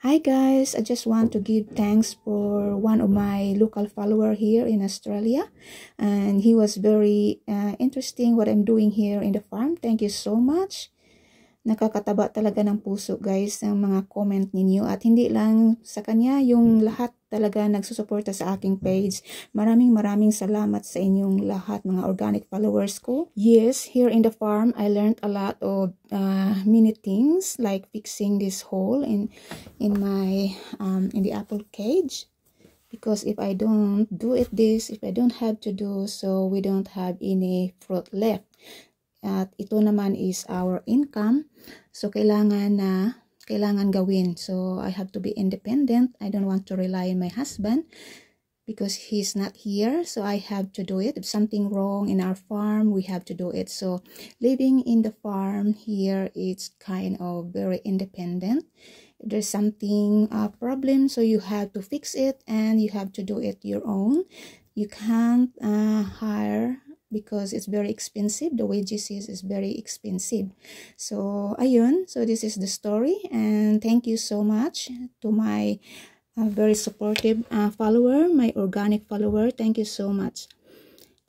Hi guys, I just want to give thanks for one of my local follower here in Australia, and he was very interesting what I'm doing here in the farm. Thank you so much. Nakakataba talaga ng puso guys ang mga comment ninyo, at hindi lang sa kanya, yung lahat talaga nagsusuporta sa aking page. Maraming salamat sa inyong lahat, mga organic followers ko. Yes, here in the farm I learned a lot of many things, like fixing this hole in my in the apple cage, because if I don't do it if I don't have to do so, we don't have any fruit left. At ito naman is our income, so kailangan gawin. So I have to be independent. I don't want to rely on my husband because he's not here, so I have to do it. If something wrong in our farm, we have to do it. So living in the farm here, it's kind of very independent. If there's something problem, so you have to fix it and you have to do it your own. You can't hire, because it's very expensive. The wages is very expensive. So ayun, so this is the story, and thank you so much to my very supportive follower, my organic follower. Thank you so much.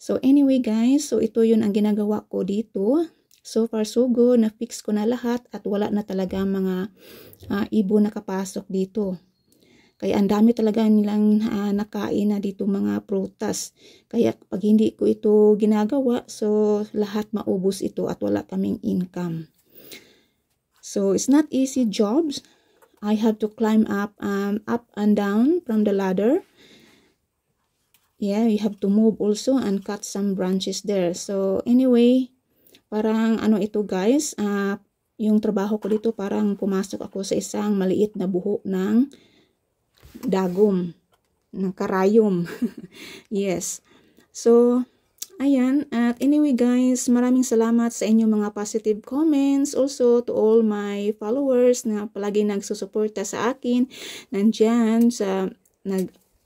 So anyway guys, so ito yun ang ginagawa ko dito. So far so good, na-fix ko na lahat at wala na talaga mga ibon nakapasok dito. Kaya ang dami talaga nilang nakain na dito mga prutas. Kaya pag hindi ko ito ginagawa, so lahat maubos ito at wala kaming income. So it's not easy jobs. I have to climb up and down from the ladder. Yeah, you have to move also and cut some branches there. So anyway, parang ano ito guys, yung trabaho ko dito, parang pumasok ako sa isang maliit na buho ng dagom, ng karayom. Yes. So ayan, at anyway guys, maraming salamat sa inyong mga positive comments. Also to all my followers na palagi nagsusuporta sa akin, nandyan sa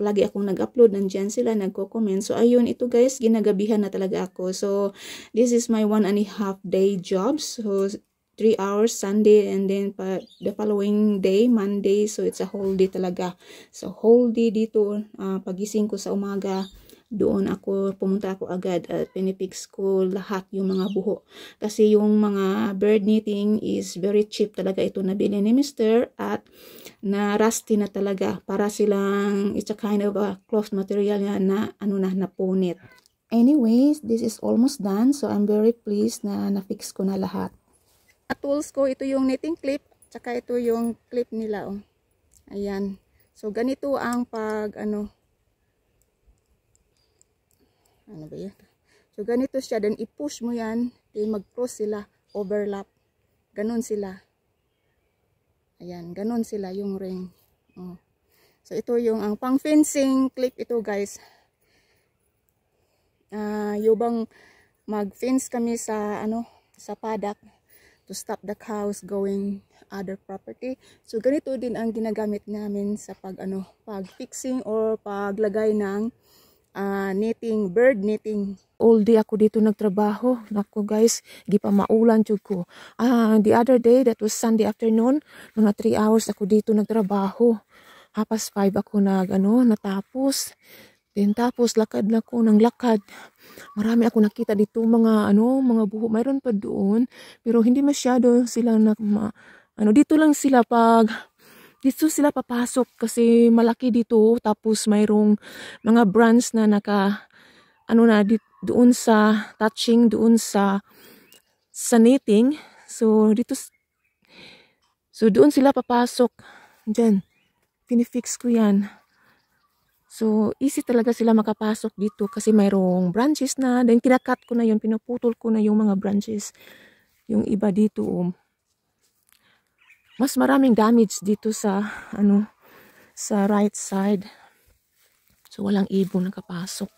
palagi akong nag-upload, nandyan sila nagko-comment. So ayun, ito guys, ginagabihan na talaga ako. So this is my 1.5 day job. So 3 hours Sunday, and then the following day Monday, so it's a whole day talaga. So whole day dito, pagising ko sa umaga, doon pumunta ako agad at pinipix ko lahat yung mga buho, kasi yung mga bird knitting is very cheap talaga ito, nabili ni Mr. at na rusty na talaga, para silang it's a kind of a cloth material na napunit. Anyways, this is almost done, so I'm very pleased na na-fix ko na lahat. Tools ko, ito yung knitting clip, tsaka ito yung clip nila, oh. Ayan. So ganito ang ano ba yun? So ganito siya, then i-push mo yan, then mag-cross sila, overlap. Ganon sila. Ayan, ganon sila yung ring. Oh. So ito yung ang pang fencing clip ito guys. Yung mag-fence kami sa sa paddock, to stop the cows going other property. So ganito din ang ginagamit namin sa pag-fixing or paglagay ng knitting, bird knitting. All day ako dito nagtrabaho. Naku guys, di pa maulan jud ko. The other day, that was Sunday afternoon, mga 3 hours ako dito nagtrabaho. 5:30 ako natapos. Then tapos lakad na ko ng lakad. Marami ako nakita dito mga buho. Mayroon pa doon, pero hindi masyado sila dito lang sila dito sila papasok kasi malaki dito, tapos mayroong mga branch na doon sa touching doon sa knitting. So doon sila papasok. Diyan. Pinifix ko yan. So, easy talaga sila makapasok dito kasi mayroong branches na. Then, kinakat ko na yun. Pinaputol ko na yung mga branches. Yung iba dito, mas maraming damage dito sa, sa right side. So, walang ibon nakapasok.